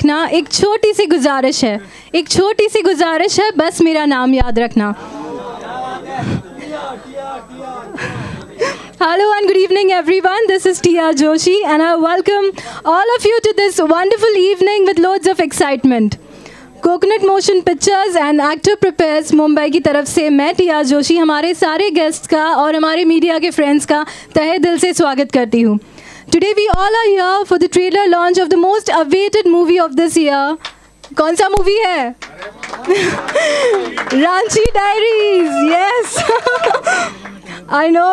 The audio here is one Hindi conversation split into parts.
रखना, एक छोटी सी गुजारिश है, एक छोटी सी गुजारिश है, बस मेरा नाम याद रखना। Hello and good evening everyone, this is Tia Joshi and I welcome all of you to this wonderful evening with loads of excitement. Coconut Motion Pictures and Actor Prepares Mumbai की तरफ से मैं टिया जोशी हमारे सारे गेस्ट्स का और हमारे मीडिया के फ्रेंड्स का तहे दिल से स्वागत करती हूँ। Today we all are here for the trailer launch of the most awaited movie of this year. कौन सा मूवी है? Ranchi diaries, yes. I know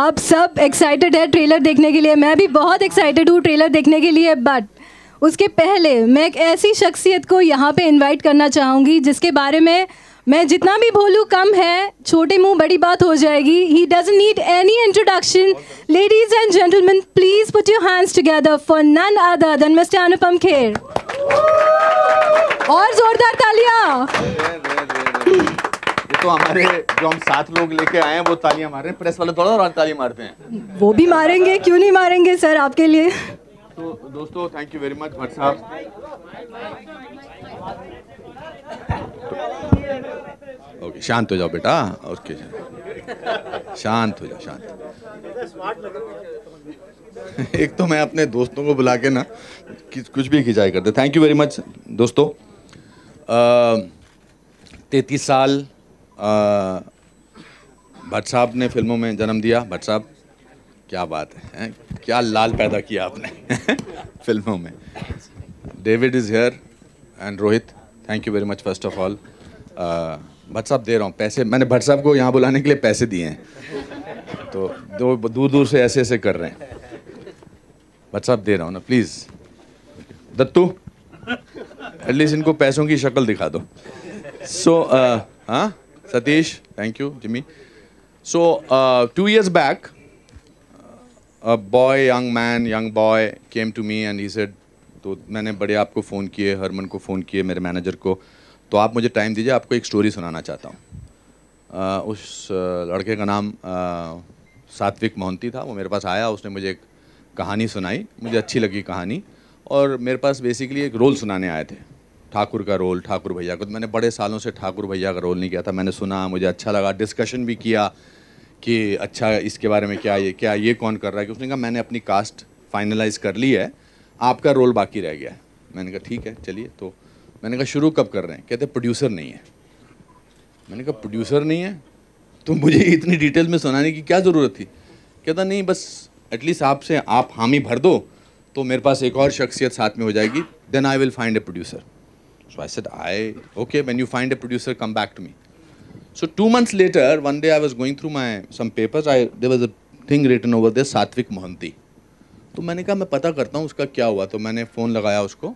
आप सब एक्साइटेड है ट्रेलर देखने के लिए, मैं भी बहुत एक्साइटेड हूँ ट्रेलर देखने के लिए। बट उसके पहले मैं एक ऐसी शख्सियत को यहाँ पे इनवाइट करना चाहूँगी जिसके बारे में मैं जितना भी बोलूँ कम है, छोटे मुंह बड़ी बात हो जाएगी। He doesn't need any introduction. Ladies and gentleman, please put your hands together for none other than mister Anupam Kher. और जोरदार तालियां। ये तो हमारे जो हम 7 लोग लेके आए हैं वो तालियां मार रहे हैं, प्रेस वाले थोड़ा और तालियां मारते हैं। वो भी मारेंगे, क्यों नहीं मारेंगे सर आपके लिए। तो दोस्तों thank you very much Bhatt साहब। ओके शांत हो जाओ बेटा, ओके शांत हो जाओ, शांत। एक तो मैं अपने दोस्तों को बुला के ना कुछ भी खिंचाई करते। थैंक यू वेरी मच दोस्तों। 33 साल भट्ट साहब ने फिल्मों में जन्म दिया। भट्ट साहब क्या बात है, क्या लाल पैदा किया आपने फिल्मों में। David is here and Rohit, thank you very much first of all. Bhatt साहब दे रहा हूँ पैसे, मैंने भट्ट साहब को यहाँ बुलाने के लिए पैसे दिए हैं, तो दूर दूर से ऐसे ऐसे कर रहे हैं। भट्ट साहब दे रहा हूँ ना, प्लीज़। दत्तू एटलीस्ट इनको पैसों की शक्ल दिखा दो। सो हाँ Satish, thank you Jimmy. So 2 years back a young boy came to me and he said, तो मैंने बड़े आपको फ़ोन किए, हरमन को फ़ोन किए, मेरे मैनेजर को, तो आप मुझे टाइम दीजिए, आपको एक स्टोरी सुनाना चाहता हूँ। उस लड़के का नाम सात्विक मोहंती था। वो मेरे पास आया, उसने मुझे एक कहानी सुनाई, मुझे अच्छी लगी कहानी, और मेरे पास बेसिकली एक रोल सुनाने आए थे, ठाकुर का रोल, ठाकुर भैया को। मैंने बड़े सालों से ठाकुर भैया का रोल नहीं किया था। मैंने सुना, मुझे अच्छा लगा, डिस्कशन भी किया कि अच्छा इसके बारे में क्या ये कौन कर रहा है। कि उसने कहा मैंने अपनी कास्ट फाइनलाइज कर ली है, आपका रोल बाकी रह गया है। मैंने कहा ठीक है चलिए। तो मैंने कहा शुरू कब कर रहे हैं? कहते प्रोड्यूसर नहीं है। मैंने कहा प्रोड्यूसर नहीं है तो मुझे इतनी डिटेल में सुनाने की क्या ज़रूरत थी? कहता नहीं, बस एटलीस्ट आपसे आप हामी भर दो तो मेरे पास एक और शख्सियत साथ में हो जाएगी, then I will find a producer. So I said, okay, when you find a producer, come back to me. So 2 months later, one day I was going through some papers. There was a thing written over there, सात्विक मोहंती। तो मैंने कहा मैं पता करता हूँ उसका क्या हुआ। तो मैंने फ़ोन लगाया उसको,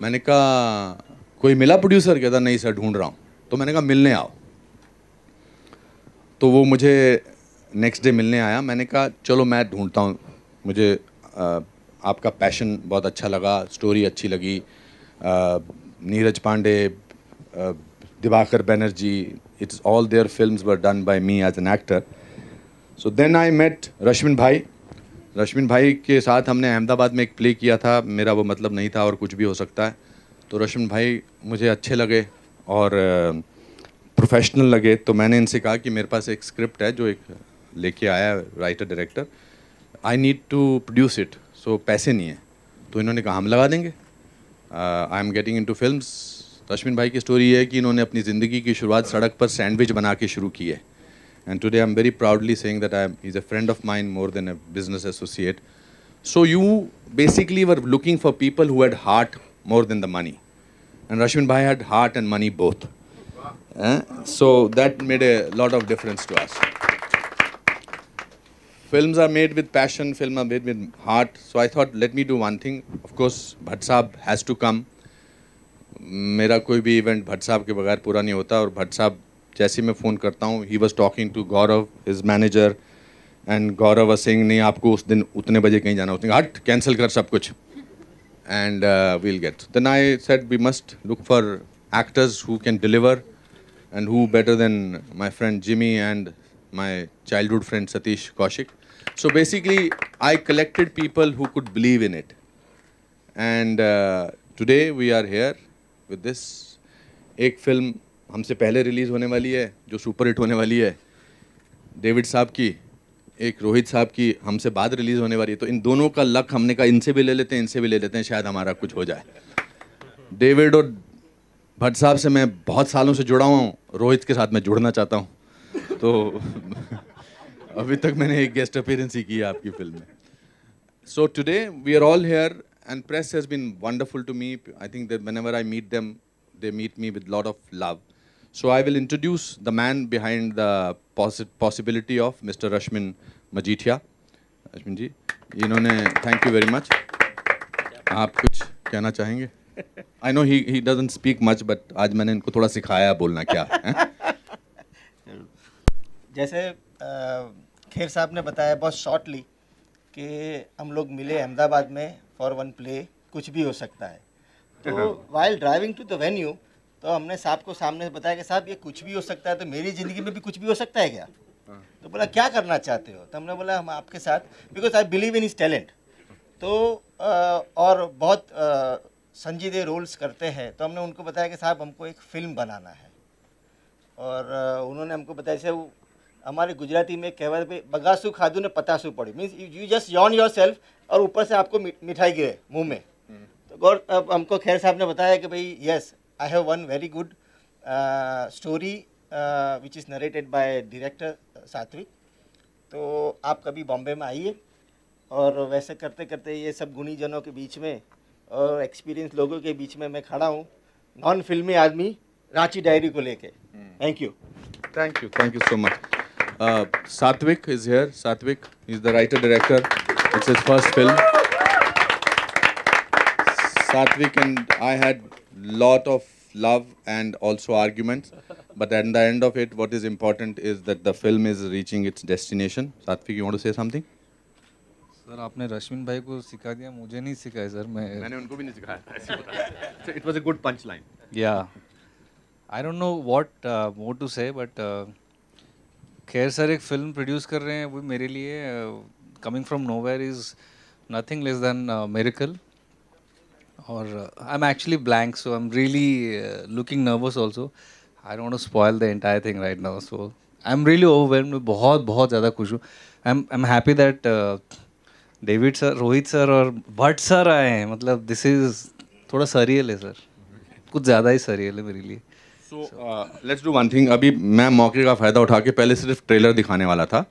मैंने कहा कोई मिला प्रोड्यूसर? कहता नहीं सर ढूंढ रहा हूँ। तो मैंने कहा मिलने आओ। तो वो मुझे नेक्स्ट डे मिलने आया। मैंने कहा चलो मैं ढूंढता हूँ, मुझे आपका पैशन बहुत अच्छा लगा, स्टोरी अच्छी लगी। Neeraj Pandey, Diwakar Banerjee, it's all their films were done by me as an actor. So then I met Rashmin भाई। रश्मिन भाई के साथ हमने अहमदाबाद में एक प्ले किया था। मेरा वो मतलब नहीं था और कुछ भी हो सकता है। तो रश्मिन भाई मुझे अच्छे लगे और प्रोफेशनल लगे। तो मैंने इनसे कहा कि मेरे पास एक स्क्रिप्ट है जो एक लेके आया writer director, I need to produce it, so पैसे नहीं है। तो इन्होंने कहा हम लगा देंगे। I am getting into films. Rashmin भाई की स्टोरी ये है कि इन्होंने अपनी ज़िंदगी की शुरुआत सड़क पर सैंडविच बना के शुरू की है। And today I am very proudly saying that he is a friend of mine more than a business associate. So you basically were looking for people who had heart more than the money, and Rashmin भाई had heart and money both. So that made a lot of difference to us. Films are made with passion, films are made with heart. So I thought, let me do one thing. Of course, Bhatt Sahab has to come. मेरा कोई भी इवेंट भट्ट साहब के बगैर पूरा नहीं होता। और भट्ट साहब जैसे मैं फ़ोन करता हूँ, he was talking to Gaurav his manager, and Gaurav was saying नहीं आपको उस दिन उतने बजे कहीं जाना, उसने हट कैंसिल कर सब कुछ, and we'll get. Then I said we must look for actors who can deliver, and who better than my friend Jimmy and my childhood friend Satish Kaushik. So basically I collected people who could believe in it, and Today we are here with this. एक फिल्म हमसे पहले रिलीज़ होने वाली है जो सुपर हिट होने वाली है, डेविड साहब की, एक रोहित साहब की हमसे बाद रिलीज़ होने वाली है. तो इन दोनों का लक हमने कहा इनसे भी ले लेते हैं, इनसे भी ले लेते हैं, शायद हमारा कुछ हो जाए. डेविड और भट्ट साहब से मैं बहुत सालों से जुड़ा हुआ हूँ, रोहित के साथ मैं जुड़ना चाहता हूँ. तो अभी तक मैंने एक गेस्ट अपीयरेंस ही की है आपकी फिल्म में. So today we are all here and press has been wonderful to me. I think that whenever I meet them, they meet me with a lot of love. So I will introduce the man behind the possibility of Mr. Rashmin Majithia. Rashmin ji, इन्होंने thank you very much. आप कुछ कहना चाहेंगे? I know he doesn't speak much, but आज मैंने इनको थोड़ा सिखाया बोलना क्या है. जैसे खेर साहब ने बताया बहुत शॉर्टली कि हम लोग मिले अहमदाबाद में फॉर वन प्ले, कुछ भी हो सकता है. तो while driving to the venue तो हमने साहब को सामने बताया कि साहब ये कुछ भी हो सकता है, तो मेरी ज़िंदगी में भी कुछ भी हो सकता है क्या? तो बोला क्या करना चाहते हो? तो हमने बोला हम आपके साथ, because I believe in his talent. तो और बहुत संजीदे रोल्स करते हैं. तो हमने उनको बताया कि साहब हमको एक फ़िल्म बनाना है. और उन्होंने हमको बताया जैसे हमारे गुजराती में कहावत पे बगासू खादू ने पतासू पड़ी, means you just Yon your self और ऊपर से आपको मिठाई गिरे मुंह में. तो गौर अब हमको खैर साहब ने बताया कि भाई yes I have one very good story which is narrated by director सात्विक. तो आप कभी बॉम्बे में आइए. और वैसे करते करते ये सब गुणी जनों के बीच में और एक्सपीरियंस लोगों के बीच में मैं खड़ा हूँ, नॉन फिल्मी आदमी, रांची डायरी को लेके. Thank you. Thank you so much. Satvik is here. Satvik is the writer director. It's his first film. Satvik and I had lot of love and also arguments, but at the end of it, what is important is that the film is reaching its destination. Satvik, you want to say something? Sir आपने रश्मिन भाई को सिखा दिया, मुझे नहीं सिखाया सर. मैंने उनको भी नहीं सिखाया. So it was a good punchline. Yeah, I don't know what more to say, but खैर सर एक फिल्म प्रोड्यूस कर रहे हैं वो मेरे लिए coming from nowhere is nothing less than miracle. और I am actually blank, so I am really looking nervous also. I don't want to spoil the entire thing right now. So I am really overwhelmed. बहुत बहुत ज़्यादा खुश हूँ. I am happy that David sir, Rohit sir और भट्ट सर आए हैं. मतलब दिस इज़ थोड़ा सरियल है सर, कुछ ज़्यादा ही सरियल है मेरे लिए. So let's do one thing. अभी मैं मौके का फ़ायदा उठा के पहले सिर्फ ट्रेलर दिखाने वाला था,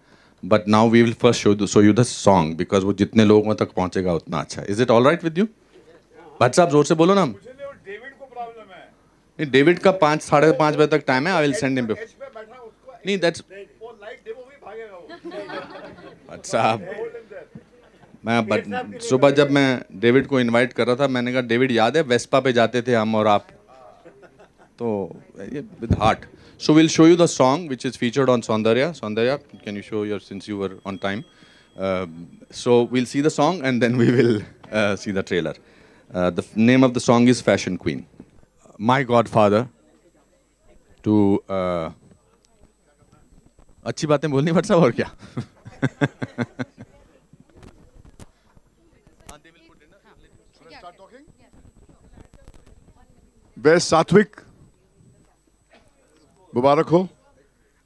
but now we will first show you the song because वो जितने लोगों तक पहुँचेगा उतना अच्छा. Is it all right with you? Bhatt साहब जोर से बोलो ना. डेविड को प्रॉब्लम है. नहीं, डेविड का 5-5:30 बजे तक टाइम है. I will send him. नहीं दैट्स वो लाइट डेमो भी भागेगा वो. भट्ट साहब, मैं सुबह जब मैं डेविड को इनवाइट कर रहा था, मैंने कहा डेविड याद है वेस्पा पे जाते थे हम और आप, तो with heart. So we'll show you the song which is featured on Saundarya. Saundarya, can you show your, since you were on time. So we'll see the song and then we will see the trailer. The name of the song is Fashion Queen. My godfather to अच्छी बातें बोलनी भट्ट साहब और क्या. Where's Satvik? Mubarak ho.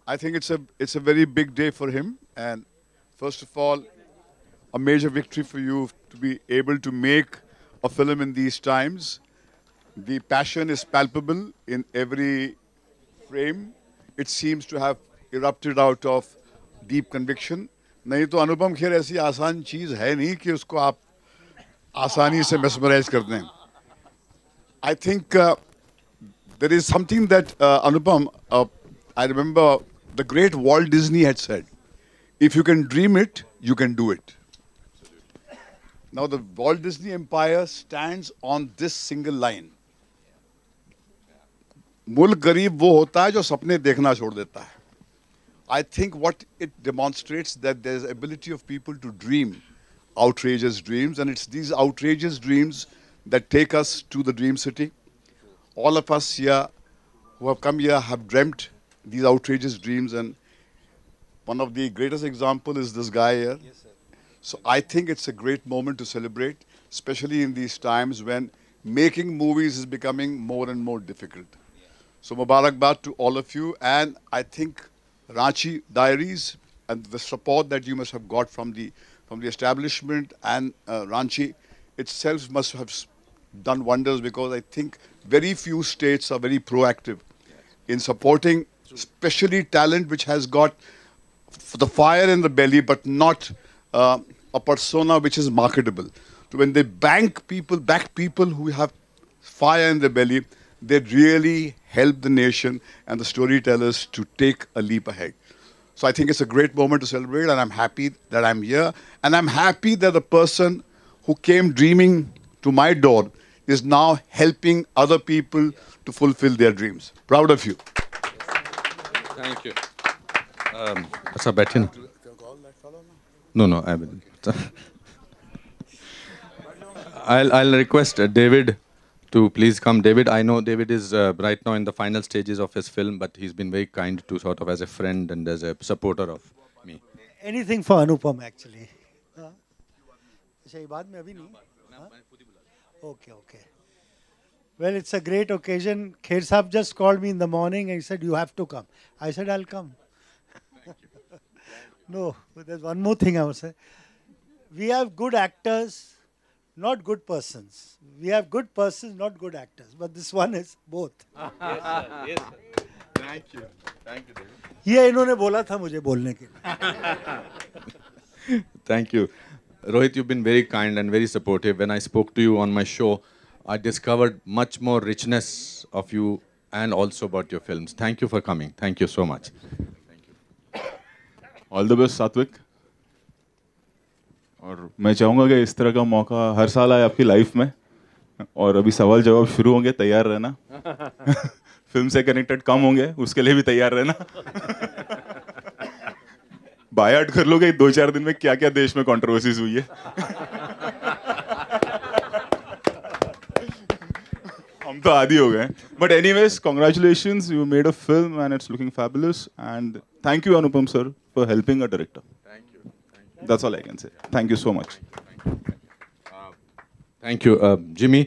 I think it's a very big day for him, and first of all, a major victory for you to be able to make a film in these times. The passion is palpable in every frame. It seems to have erupted out of deep conviction. नहीं तो अनुपम खेर ऐसी आसान चीज़ है नहीं कि उसको आप आसानी से mesmerize कर दें. I think there is something that Anupam, I remember the great Walt Disney had said, if you can dream it, you can do it. Now the Walt Disney empire stands on this single line. मुल्क गरीब वो होता है जो सपने देखना छोड़ देता है. I think what it demonstrates that there is ability of people to dream outrageous dreams, and it's these outrageous dreams that take us to the dream city. All of us here who have come here have dreamt these outrageous dreams, and one of the greatest example is this guy here. Yes, sir. So I think it's a great moment to celebrate, especially in these times when making movies is becoming more and more difficult. So Mubarakbad to all of you, and I think Ranchi Diaries and the support that you must have got from the establishment and Ranchi itself must have done wonders, because I think very few states are very proactive in supporting, especially talent which has got the fire in the belly, but not a persona which is marketable. So when they back people who have fire in their belly, they really help the nation and the storytellers to take a leap ahead. So I think it's a great moment to celebrate, and I'm happy that I'm here. And I'm happy that the person who came dreaming to my door is now helping other people to fulfill their dreams. Proud of you. Thank you. Sir, बैठिए ना. No, I will. I'll request David to please come. David, I know David is right now in the final stages of his film, but he's been very kind to sort of as a friend and as a supporter of me. Anything for Anupam, actually. अच्छा, ये बाद में अभी नहीं? Okay. Well, it's a great occasion. Kher Saab just called me in the morning and he said, you have to come. I said, I'll come. No, but there's one more thing I would say. We have good actors, not good persons. We have good persons, not good actors. But this one is both. Yes. Thank you, David. ये इन्होंने बोला था मुझे बोलने के लिए. Thank you. Rohit, you've been very kind and very supportive. When I spoke to you on my show, I discovered much more richness of you and also about your films. Thank you for coming. Thank you so much. Thank you. All the best, Satvik. और मैं चाहूँगा कि इस तरह का मौका हर साल आए आपकी लाइफ में, और अभी सवाल जवाब शुरू होंगे, तैयार रहना. फिल्म से कनेक्टेड कम होंगे, उसके लिए भी तैयार रहना. बायआउट कर लोगे 2-4 दिन में क्या क्या देश में कंट्रोवर्सीज हुई है. हम तो आदी हो गए. But anyways, congratulations, you made a film and it's looking fabulous, and thank you Anupam sir for helping a director. That's all I can say. Thank you so much. Thank you, Jimmy.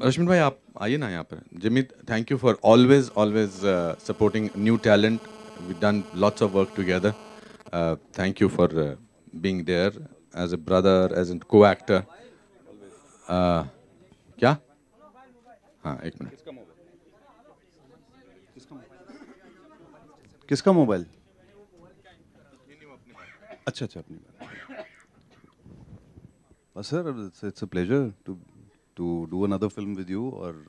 Rashmin bhai, आप आइए ना यहाँ पर. Jimmy, thank you for always supporting new talent. We've done lots of work together. Thank you for being there as a brother, as a co-actor. क्या? हाँ, एक मिनट. किसका मोबाइल? अच्छा अपनी बात. Sir, it's a pleasure to do another film with you, और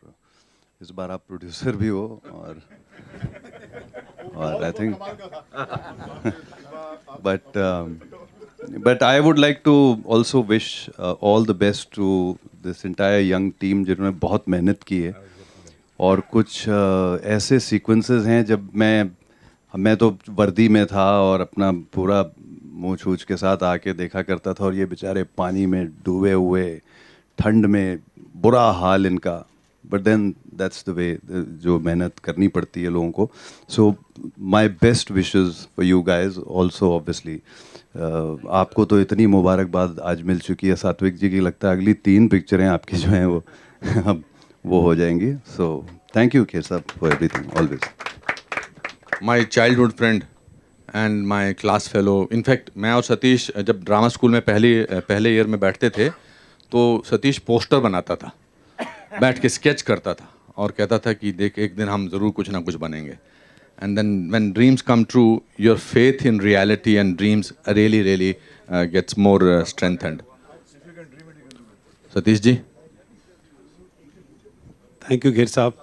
इस बार आप प्रोड्यूसर भी हो, और I think but I would like to also wish all the best to this entire young team जिन्होंने बहुत मेहनत की है. और कुछ ऐसे सीक्वेंसेस हैं जब मैं तो वर्दी में था और अपना पूरा मुँह छूछ के साथ आके देखा करता था, और ये बेचारे पानी में डूबे हुए, ठंड में, बुरा हाल इनका. But then that's the way, जो मेहनत करनी पड़ती है लोगों को. So my best wishes for you guys also. Obviously आपको तो इतनी मुबारकबाद आज मिल चुकी है सात्विक जी की, लगता है अगली 3 पिक्चरें आपकी जो हैं वो अब वो हो जाएंगी. सो थैंक यू खेर साहब for everything always. My childhood friend and my class fellow. In fact मैं और सतीश जब ड्रामा स्कूल में पहले ईयर में बैठते थे, तो सतीश पोस्टर बनाता था, बैठ के स्केच करता था और कहता था कि देख एक दिन हम ज़रूर कुछ ना कुछ बनेंगे. And then when dreams come true, your faith in reality and dreams really gets more strengthened. Satish ji. Thank you, Gir Saab.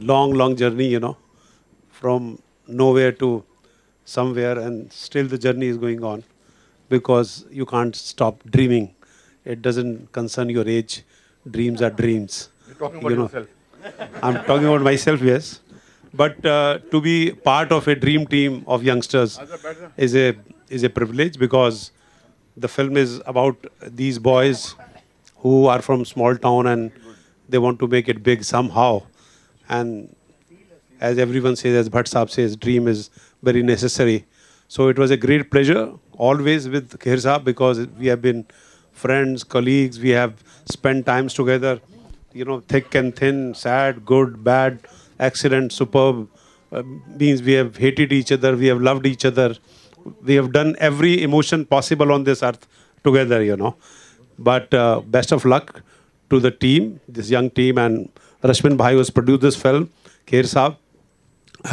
Long journey, from nowhere to somewhere, and still the journey is going on, because you can't stop dreaming. It doesn't concern your age. Dreams are dreams. You're talking about yourself. I'm talking about myself, yes. But to be part of a dream team of youngsters is a privilege, because the film is about these boys who are from small town and they want to make it big somehow. And as everyone says, as Bhatt Saab says, dream is very necessary. So it was a great pleasure always with Kher Saab, because we have been friends, colleagues. We have spent times together, you know, thick and thin, sad, good, bad, excellent, superb. Means we have hated each other, we have loved each other. We have done every emotion possible on this earth together, you know. But best of luck to the team, this young team, and Rashmin Bhai, who has produced this film, Kher Saab,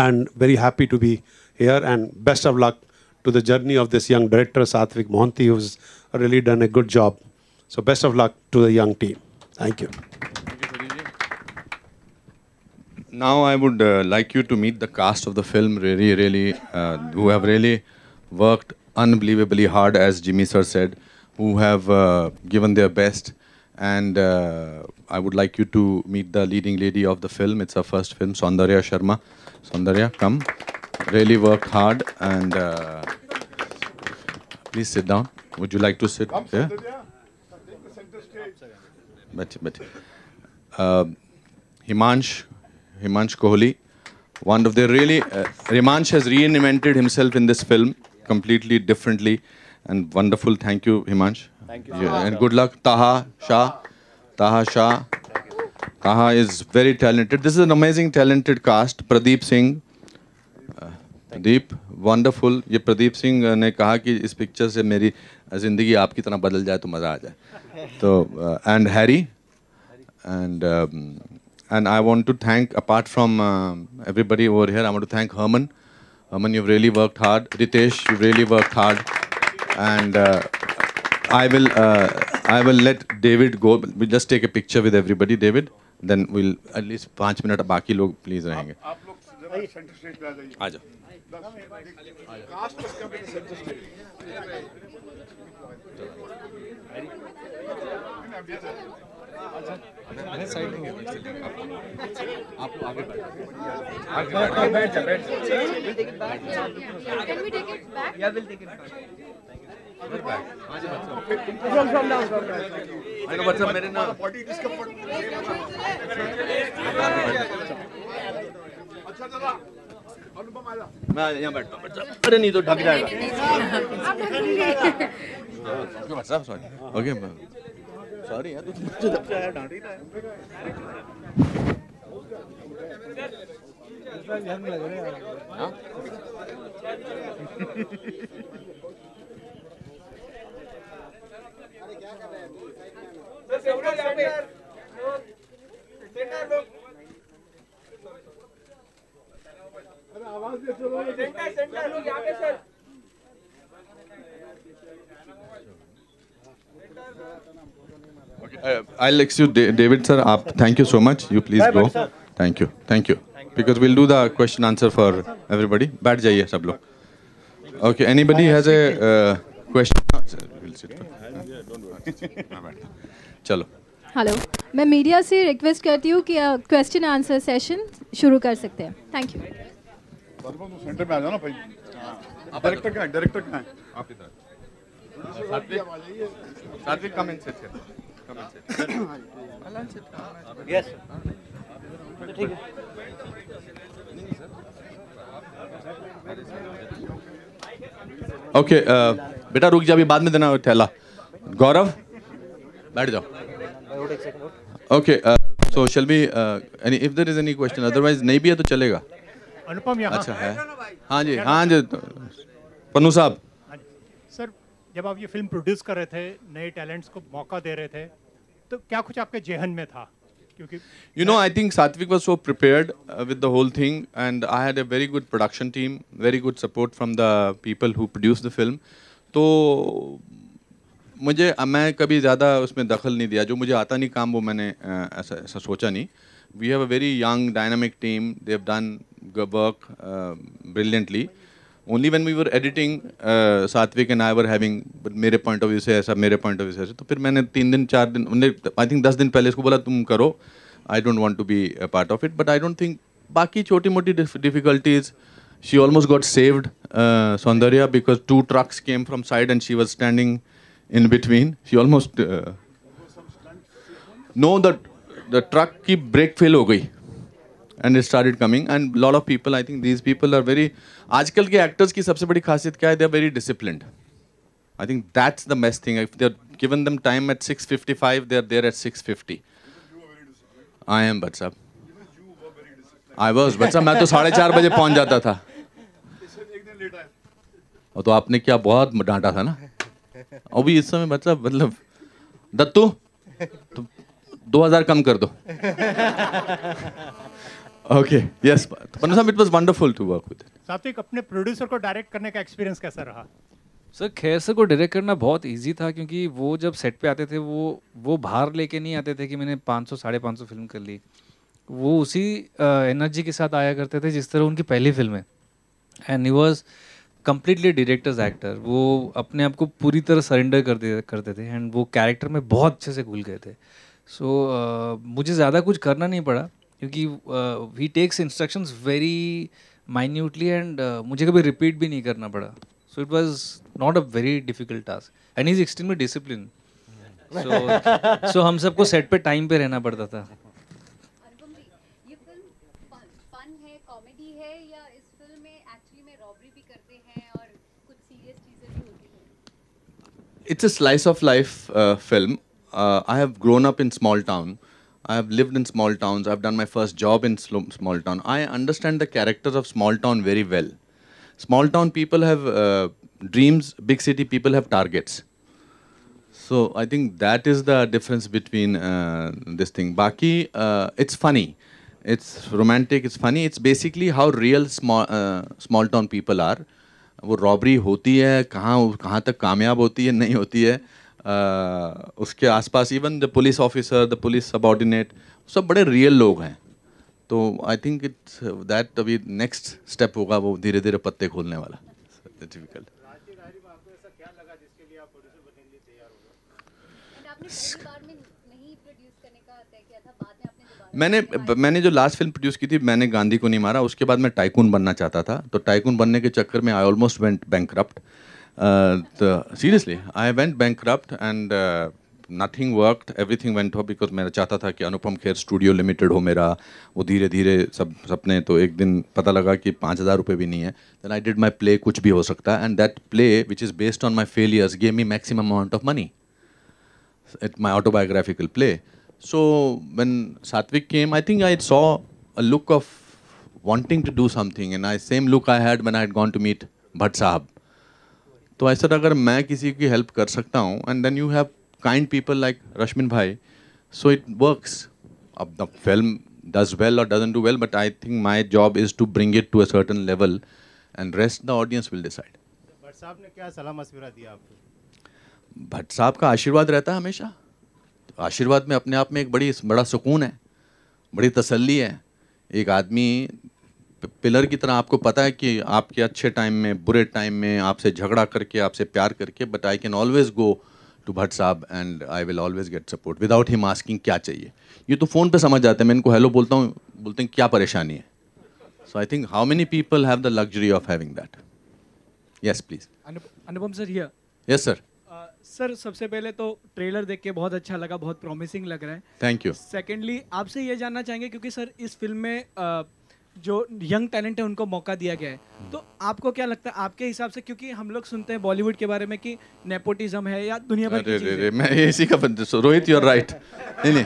and very happy to be here, and best of luck to the journey of this young director, Satvik Mohanty, who's really done a good job. So best of luck to the young team. Thank you. Now I would like you to meet the cast of the film, really, who have really worked unbelievably hard, as Jimmy sir said, who have given their best. And I would like you to meet the leading lady of the film. It's her first film, Saundarya Sharma. Saundarya, come. Really worked hard, and please sit down. Would you like to sit? Yeah. But Himansh Kohli, one of the really Himansh has reinvented himself in this film completely differently, and wonderful. Thank you, Himansh. Thank you. Yeah, and good luck. Taha Shah is very talented. This is an amazing talented cast. Pradeep Singh, Pradeep, wonderful. ये प्रदीप सिंह ने कहा कि इस पिक्चर से मेरी जिंदगी आपकी तरह बदल जाए तो मजा आ जाए. तो and Harry, and I want to thank, apart from everybody over here, I want to thank Herman. Herman, you've really worked hard. Ritesh, you've really worked hard, and I will let David go. We'll just take a picture with everybody, David. Then we'll at least 5 minutes. बाकी लोग please रहेंगे. आप लोग सेंटर स्टेज पे आ जाइए. आ जाओ. कास्ट बस कम सेंटर स्टेज. आप लोग आगे बैठ. Can we take it back? Yeah, we'll take it back. I know what's up, मेरे ना. अच्छा चला. अनुपम आजा. मैं यहाँ बैठता हूँ. अरे नहीं तो ढक जाएगा. Okay, what's up? Sorry. Okay, sorry यार. तुझे दब जाया डांट ही था. हाँ? I'll excuse David sir. Thank you so much. You please go. Thank you. Thank you. Because we'll do the question answer for everybody. बैठ जाइए सब लोग. Okay. Anybody has a question? We'll sit. चलो. हेलो, मैं मीडिया से रिक्वेस्ट करती हूँ कि क्वेश्चन आंसर सेशन शुरू कर सकते हैं. Thank you. सेंटर में आ जाओ ना भाई. डायरेक्टर कहाँ है? डायरेक्टर कहाँ है? आप इधर. सात्विक come and sit here. Come and sit. Yes. ठीक है. Okay. बेटा रुक जा, अभी बाद में देना थैला. गौरव, बैठ जाओ. Okay. So shall we? If there is any question, otherwise नहीं भी है तो चलेगा. अनुपम यहाँ. अच्छा है. हाँ जी. पन्नू साहब. सर, जब आप ये फिल्म प्रोड्यूस कर रहे थे, नए टैलेंट्स को मौका दे रहे थे, तो क्या कुछ आपके जेहन में था? क्योंकि You know, I think Satvik was so prepared with the whole thing, and I had a very good production team, very good support from the people who produced the film. तो मैं कभी ज़्यादा उसमें दखल नहीं दिया. जो मुझे आता नहीं काम वो मैंने ऐसा सोचा नहीं. We have a very young, dynamic team. They have done work brilliantly. Only when we were editing, Satvik and I were having, मेरे point of view से ऐसा, मेरे point of view से ऐसा. तो फिर मैंने 3 दिन 4 दिन, I think 10 दिन पहले इसको बोला तुम करो. I don't want to be a part of it, but I don't think बाकी छोटी मोटी difficulties. She almost got saved, Saundarya, because 2 trucks came from side and she was standing in between. She almost no, the truck की brake fail हो गई. And it started coming, and a lot of people, I think these people are very, आजकल के actors की सबसे बड़ी खासियत क्या है? They are very disciplined. I think that's the best thing. If they're given them time at 6:55, they're there at 6:50. I am, but sir. I was, but sir, मैं तो 4:30 बजे पहुंच जाता था. और तो आपने क्या बहुत डांटा था ना. अभी इस समय मतलब दत्तू तो 2000 कम कर दो. Okay, yes. Panu sir, it was wonderful to work with. सात्विक, अपने प्रोड्यूसर को डायरेक्ट करने का एक्सपीरियंस कैसा रहा? सर खैर सर को डायरेक्ट करना बहुत इजी था, क्योंकि वो जब सेट पे आते थे वो बाहर लेके नहीं आते थे कि मैंने 500-550 फिल्म कर ली. वो उसी एनर्जी के साथ आया करते थे जिस तरह उनकी पहली फिल्म है. And he was completely directors actor. वो अपने आप को पूरी तरह सरेंडर करते थे एंड वो कैरेक्टर में बहुत अच्छे से घुल गए थे. सो मुझे ज़्यादा कुछ करना नहीं पड़ा, क्योंकि he takes instructions very minutely and मुझे कभी रिपीट भी नहीं करना पड़ा. So it was not a very difficult task, and he's extremely disciplined. So हम सबको सेट पे टाइम पे रहना पड़ता था. अनुपम जी, ये फिल्म फन है, कॉमेडी है, या इस फिल्म में एक्चुअली में रॉबरी भी करते हैं और कुछ सीरियस चीजें भी होती हैं? It's a slice of life film. I have grown up in small town. I have lived in small towns. I've done my first job in small town. I understand the characters of small town very well. Small town people have dreams, big city people have targets. So I think that is the difference between this thing. Baki, it's funny, it's romantic, it's funny. It's basically how real small town people are. वो रॉबरी होती है, कहाँ तक कामयाब होती है, नहीं होती है, उसके आसपास even the police officer, the police subordinate, सब बड़े रियल लोग हैं. तो आई थिंक इट्स दैट अभी नेक्स्ट स्टेप होगा, वो धीरे धीरे पत्ते खोलने वाला. डिफिकल्ट. मैंने जो लास्ट फिल्म प्रोड्यूस की थी, मैंने गांधी को नहीं मारा. उसके बाद मैं टाइकून बनना चाहता था. तो टाइकून बनने के चक्कर में I almost went bankrupt. Seriously I went bankrupt and nothing worked, everything went हो, बिकॉज मैं चाहता था कि अनुपम खेर स्टूडियो लिमिटेड हो मेरा. वो धीरे धीरे सब सपने. तो एक दिन पता लगा कि 5000 रुपये भी नहीं है. Then I did my play, कुछ भी हो सकता है. And that play which is based on my failures gave me maximum amount of money. It my autobiographical play. So when Satvik came, I think I saw a look of wanting to do something, and same look I had when I had gone to meet Bhatt Sahab. तो ऐसा अगर मैं किसी की हेल्प कर सकता हूँ, and then you have kind people like Rashmin bhai, so it works. अब the film does well or doesn't do well, but I think my job is to bring it to a certain level, and rest the audience will decide. Bhatt साहब ने क्या सलाह मशवरा दिया आपको? भट्ट साहब का आशीर्वाद रहता है हमेशा. आशीर्वाद में अपने आप में एक बड़ा सुकून है, बड़ी तसल्ली है. एक आदमी पिलर की तरह, आपको पता है कि आपके अच्छे टाइम में, बुरे टाइम में, आपसे झगड़ा करके, आपसे प्यार करके, but I can always go to Bhatt साहब and I will always get support without him asking क्या चाहिए. ये तो फ़ोन पे समझ जाते हैं. मैं इनको हेलो बोलता हूँ, बोलते हैं क्या परेशानी है. So I think how many people have the luxury of having that. Yes please. Anupam sir here. Yes sir. Sir सबसे पहले तो ट्रेलर देख के बहुत अच्छा लगा, बहुत प्रॉमिसिंग लग रहा है. Thank you. सेकेंडली आपसे ये जानना चाहेंगे, क्योंकि सर इस फिल्म में जो यंग टैलेंट है उनको मौका दिया गया है, तो आपको क्या लगता है आपके हिसाब से, क्योंकि हम लोग सुनते हैं बॉलीवुड के बारे में कि नेपोटिज्म है या दुनिया भर की चीजें. मैं इसी का रोहित, यू आर राइट. नहीं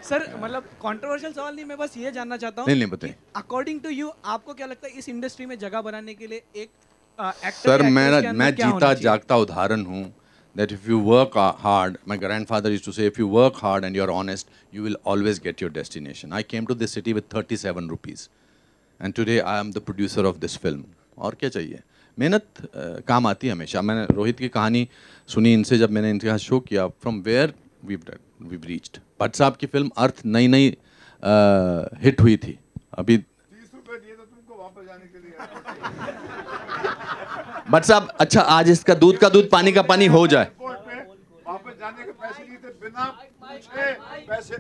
सर मतलब कंट्रोवर्शियल सवाल नहीं, मैं बस ये जानना चाहता हूँ. नहीं बताइए. अकॉर्डिंग टू यू आपको क्या लगता है इस इंडस्ट्री में जगह बनाने के लिए एक सर मैं जीता जागता उदाहरण हूँ. That if you work hard, my grandfather used to say, if you work hard and you're honest, you will always get your destination. I came to this city with 37 rupees, and today I am the producer of this film. और क्या चाहिए? मेहनत काम आती है हमेशा. मैंने रोहित की कहानी सुनी इनसे, जब मैंने इनके साथ शो किया, from where we've reached. Bhatt साहब की फिल्म अर्थ नई हिट हुई थी. अभी 30 रुपए दिए तो तुमको वापस जाने के लिए. भट्ट साहब, अच्छा आज इसका दूध का दूध, पानी का पानी हो जाए. वापस जाने के पैसे नहीं थे, बिना पूछे पैसे,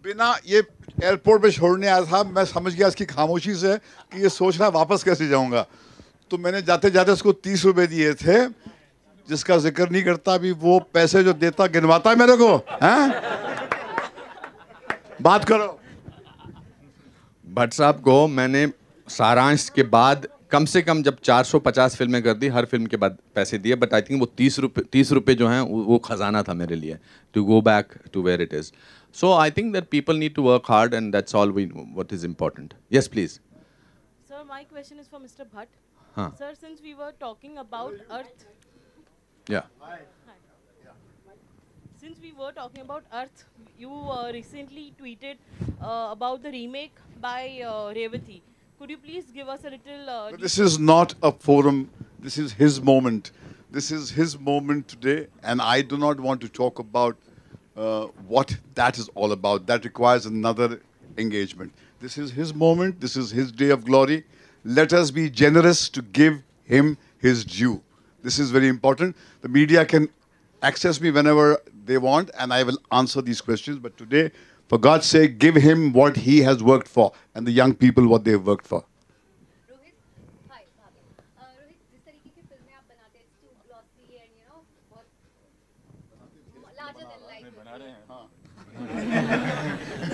बिना ये एयरपोर्ट पे छोड़ने आया था. मैं समझ गया इसकी खामोशी से कि ये सोच रहा वापस कैसे जाऊंगा. तो मैंने जाते जाते उसको 30 रुपए दिए थे, जिसका जिक्र नहीं करता. अभी वो पैसे जो देता गिनवाता है मेरे को. हैं? बात करो. भट्ट साहब को मैंने सारांश के बाद कम से कम जब 450 फिल्में कर दी, हर फिल्म के बाद पैसे दिए, बट आई थिंक वो 30 रुपये जो हैं वो खजाना था मेरे लिए, to go back to where it is. So I think that people need to work hard and that's all what is important. Yes please. Sir, my question is for Mr. Bhatt. Huh. Sir, since we were talking about Earth. Yeah. Hi. Since we were talking about Earth, you recently tweeted about the remake by Revati. Could you please give us a little... But this is not a forum. This is his moment. This is his moment today, and I do not want to talk about what that is all about. That requires another engagement. This is his moment. This is his day of glory. Let us be generous to give him his due. This is very important. The media can access me whenever they want, and I will answer these questions. But today, for God's sake, give him what he has worked for, and the young people what they have worked for.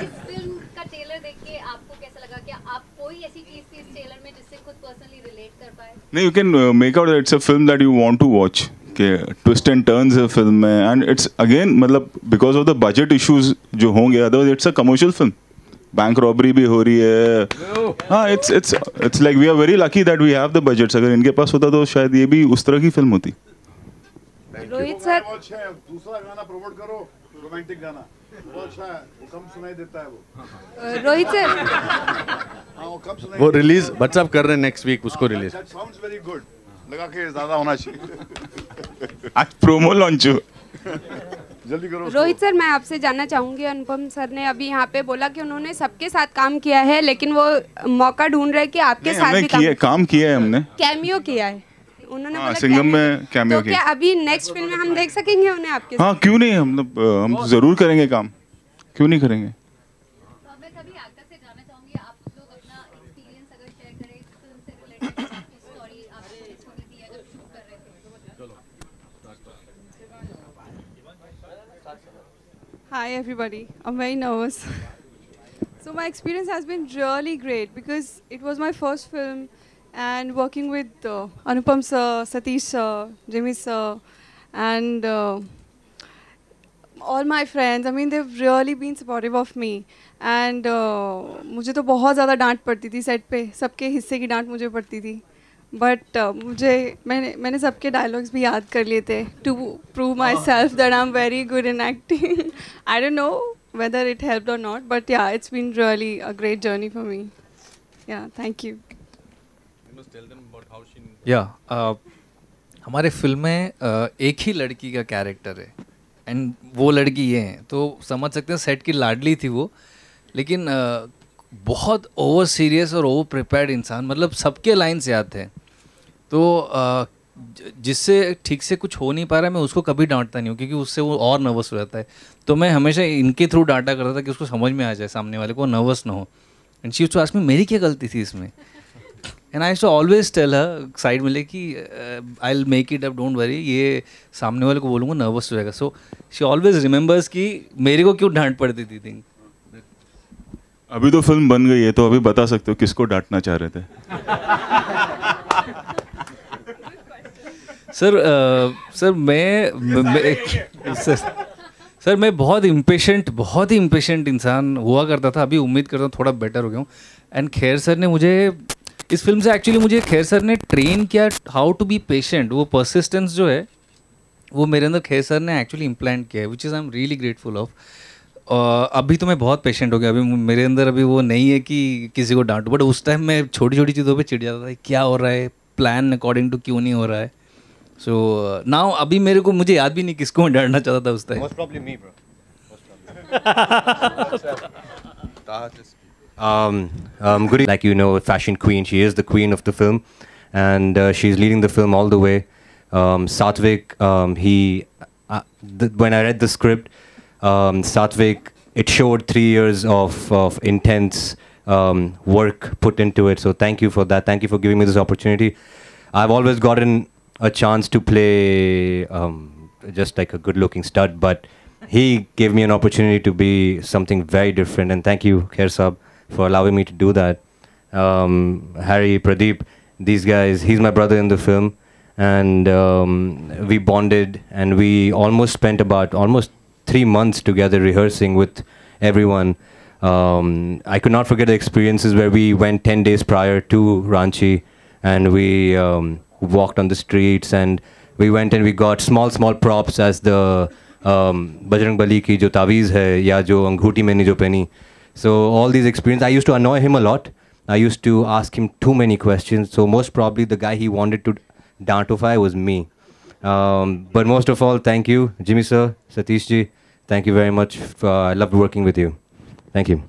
इस फिल्म का ट्रेलर देख के आपको कैसा लगा? क्या आप कोई ऐसी चीज थी इस ट्रेलर में जिससे खुद पर्सनली रिलेट कर पाए? नहीं, you can make out that it's a film that you want to watch. के ट्विस्ट एंड टर्न्स है फिल्म में, एंड इट्स अगेन मतलब because of the budget issues जो होंगे, otherwise it's a commercial film. Bank robbery भी हो रही है. हाँ, it's like we are very lucky that we have the budgets. अगर इनके पास होता तो शायद ये भी उस तरह की फिल्म होती. रोहित सर, दूसरा गाना प्रमोट करो, रोमांटिक गाना बहुत अच्छा है, वो कम सुनाई देता है वो. रोहित सर, हाँ वो कम सुनाई. वो रिलीज बट सब कर रहे हैं नेक्स्ट वीक उसको release. That sounds very good. लगा के ज्यादा होना चाहिए. आज प्रोमो लॉन्च हो. जल्दी करो. रोहित सर, मैं आपसे जानना चाहूँगी, अनुपम सर ने अभी यहाँ पे बोला कि उन्होंने सबके साथ काम किया है, लेकिन वो मौका ढूंढ रहे कि आपके साथ भी काम किया है. हमने कैमियो किया है. उन्होंने बोला सिंघम में कैमियो तो क्या अभी नेक्स्ट फिल्म में हम देख सकेंगे उन्हें आपके साथ? हाँ, क्यों नहीं, हम जरूर करेंगे काम, क्यों नहीं करेंगे. Hi everybody, I'm very nervous. So my experience has been really great because it was my first film, and working with Anupam sir, Satish sir, Jimmy sir, and all my friends. I mean, they've really been supportive of me. And मुझे तो बहुत ज़्यादा डांट पड़ती थी सेट पे, सबके हिस्से की डांट मुझे पड़ती थी. बट मैंने सबके डायलॉग्स भी याद कर लिए थे to prove myself that I am very good in acting. I don't know whether it helped or not, but yeah it's been really a great journey for me. Yeah thank you. हमारे फिल्म में एक ही लड़की का कैरेक्टर है, एंड वो लड़की ये है, तो समझ सकते हैं सेट की लाडली थी वो, लेकिन बहुत ओवर सीरियस और ओवर प्रिपेयर्ड इंसान, मतलब सबके लाइन्स याद थे. तो जिससे ठीक से कुछ हो नहीं पा रहा है, मैं उसको कभी डांटता नहीं हूँ, क्योंकि उससे वो और नर्वस हो जाता है. तो मैं हमेशा इनके थ्रू डांटा करता था कि उसको समझ में आ जाए, सामने वाले को नर्वस ना हो. And she used to ask me मेरी क्या गलती थी इसमें, and I used to always tell her side में ले कि I will make it up, don't worry, ये सामने वाले को बोलूँगा नर्वस हो जाएगा. सो शी ऑलवेज रिमेंबर्स कि मेरे को क्यों डांट पड़ती थी. थिंक अभी तो फिल्म बन गई है, तो अभी बता सकते हो किसको डांटना चाह रहे थे. सर मैं बहुत ही इम्पेशेंट इंसान हुआ करता था. अभी उम्मीद करता हूँ थोड़ा बेटर हो गया हूँ. एंड खैर सर ने मुझे इस फिल्म से एक्चुअली मुझे खैर सर ने ट्रेन किया हाउ टू बी पेशेंट. वो परसिस्टेंस जो है वो मेरे अंदर खैर सर ने एक्चुअली इम्प्लांट किया है, which is I am really grateful of. अभी तो मैं बहुत पेशेंट हो गया. अभी मेरे अंदर अभी वो नहीं है कि किसी को डांटूं, बट उस टाइम मैं छोटी छोटी चीज़ों पे चिढ़ जाता था. क्या हो रहा है, प्लान अकॉर्डिंग टू क्यों नहीं हो रहा है. सो नाउ अभी मुझे याद भी नहीं किसको मैं डांटना चाहता था उस time. Most probably me, bro. Good. Like you know, fashion queen. She is the queen of the film, and she's leading the film all the way. Satvik, when I read the script, Satvik, it showed 3 years of intense work put into it. So thank you for that. Thank you for giving me this opportunity. I've always gotten a chance to play just like a good-looking stud, but he gave me an opportunity to be something very different. And thank you, Khair Saab, for allowing me to do that. Harry, Pradeep, these guys. He's my brother in the film, and we bonded, and we almost spent about almost 3 months together rehearsing with everyone. I could not forget the experiences where we went 10 days prior to Ranchi, and we walked on the streets, and we went and we got small props as the Bajrang Bali ki jo taweez hai ya jo angoothi maine jo pehni. So all these experiences, I used to annoy him a lot. I used to ask him too many questions. So most probably the guy he wanted to dantify was me. But most of all, thank you, Jimmy sir, Satish ji. Thank you very much. I loved working with you. Thank you.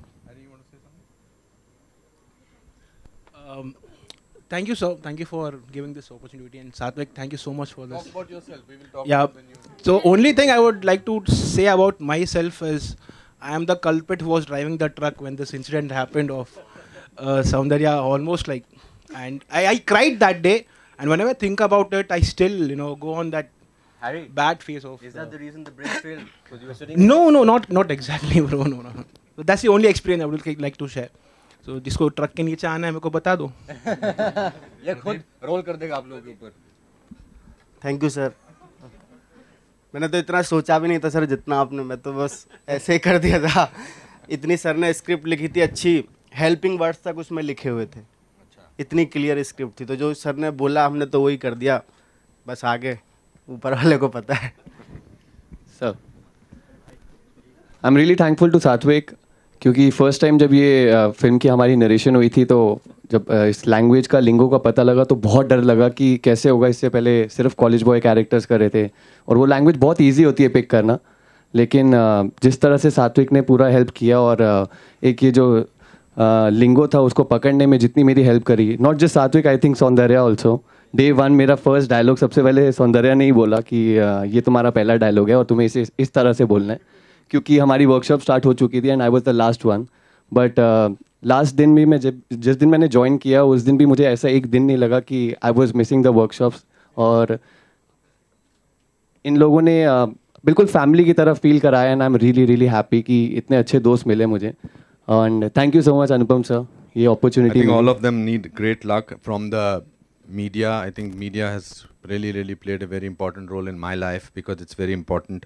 Thank you, sir. Thank you for giving this opportunity. And Satvik, thank you so much for this. Talk about yourself. We will talk Yeah. about when you... So only thing I would like to say about myself is I am the culprit who was driving the truck when this incident happened of Saundarya, almost like, and I cried that day. And whenever I think about it, I still, go on that bad phase of. Is that the reason the brakes failed? Because you were sitting. No, not exactly, bro. No. So that's the only experience I would like to share. So जिसको ट्रक के नीचे आना है मेरे को बता दो. ये खुद रोल कर देगा आप लोगों के ऊपर. Thank you sir. मैंने तो इतना सोचा भी नहीं था सर जितना आपने. मैं तो बस ऐसे ही कर दिया था. इतनी सर ने स्क्रिप्ट लिखी थी अच्छी. हेल्पिंग वर्ड्स तक उसमें लिखे हुए थे. इतनी क्लियर स्क्रिप्ट थी. तो जो सर ने बोला हमने तो वही कर दिया. बस आगे ऊपर वाले को पता है. Sir I am really thankful to Satvik, क्योंकि फर्स्ट टाइम जब ये फिल्म की हमारी नरेशन हुई थी तो जब इस लैंग्वेज का लिंगो का पता लगा तो बहुत डर लगा कि कैसे होगा. इससे पहले सिर्फ कॉलेज बॉय कैरेक्टर्स कर रहे थे और वो लैंग्वेज बहुत इजी होती है पिक करना. लेकिन जिस तरह से सात्विक ने पूरा हेल्प किया और एक ये जो लिंगो था उसको पकड़ने में जितनी मेरी हेल्प करी, नॉट जस्ट सात्विक, I think Soundarya also. Day 1 मेरा फर्स्ट डायलॉग सबसे पहले सौंदर्या ने ही बोला कि ये तुम्हारा पहला डायलॉग है और तुम्हें इसे इस तरह से बोलना है, क्योंकि हमारी वर्कशॉप स्टार्ट हो चुकी थी and I was the last one. But last दिन भी मैं जिस दिन मैंने ज्वाइन किया उस दिन भी मुझे ऐसा एक दिन नहीं लगा कि I was missing the workshops. और इन लोगों ने बिल्कुल फैमिली की तरह फील कराया and I am really happy कि इतने अच्छे दोस्त मिले मुझे. And thank you so much Anupam sir, ये opportunity. I think all of them need great luck from the media. I think media has really played a very important role in my life because it's very important.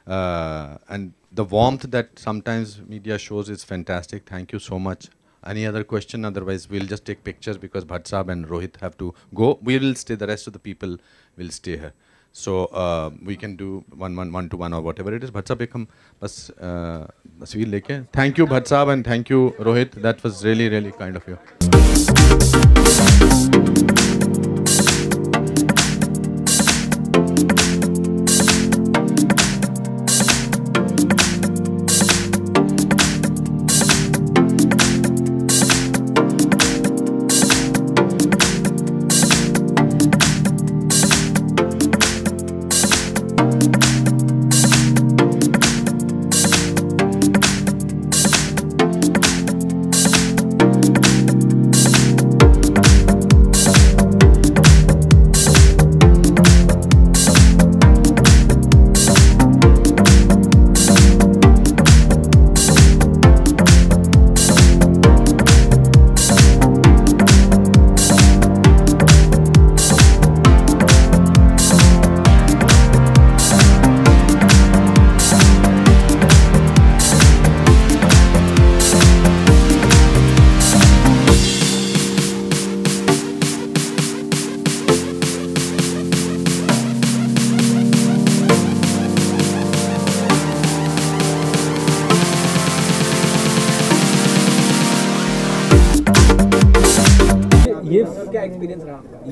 And the warmth that sometimes media shows is fantastic. Thank you so much. Any other question? Otherwise, we'll just take pictures because Bhatt Saab and Rohit have to go. We will stay. The rest of the people will stay here. So we can do one to one or whatever it is. Bhatt Saab, हम बस तस्वीर लेके. Thank you Bhatt Saab and thank you Rohit. That was really kind of you.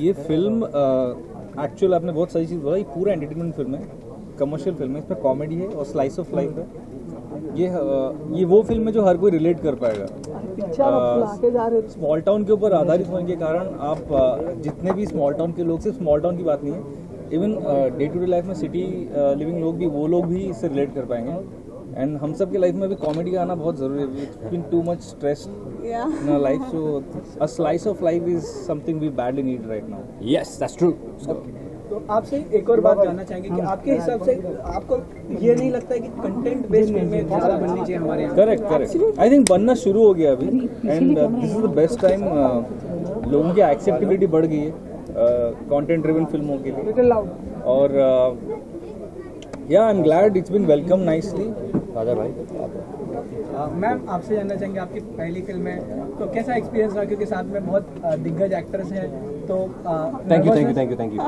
ये फिल्म एक्चुअल आपने बहुत सारी चीज़ बोला. ये पूरा एंटरटेनमेंट फिल्म है, कमर्शियल फिल्म है. इसमें कॉमेडी है और स्लाइस ऑफ लाइफ है. ये वो फिल्म है जो हर कोई रिलेट कर पाएगा. स्मॉल टाउन के ऊपर आधारित होने के कारण आप जितने भी स्मॉल टाउन के लोग, सिर्फ स्मॉल टाउन की बात नहीं है, even day to day life में सिटी लिविंग लोग भी, वो लोग भी इससे रिलेट कर पाएंगे. एंड हम सब के लाइफ में भी कॉमेडी का आना बहुत ज़रूरी है. It's been too much stress in our life, so a slice of life is something we badly need right now. Yes, that's true. तो आपसे एक और बात जानना चाहेंगे कि आपके हिसाब से आपको ये नहीं लगता है कि कंटेंट बेस्ड फिल्में ज़्यादा बननी चाहिए हमारे यहाँ? करेक्ट. आई थिंक बनना शुरू हो गया अभी, and this is the best time लोगों की एक्सेप्टेबिलिटी बढ़ गई है कंटेंट ड्रिवन फिल्मों के लिए, और या I am glad it's been welcome nicely. Raja भाई, मैम आपसे जानना चाहेंगे, आपकी पहली फिल्म है तो कैसा एक्सपीरियंस रहा, क्योंकि साथ में बहुत दिग्गज एक्टर्स हैं, तो thank you.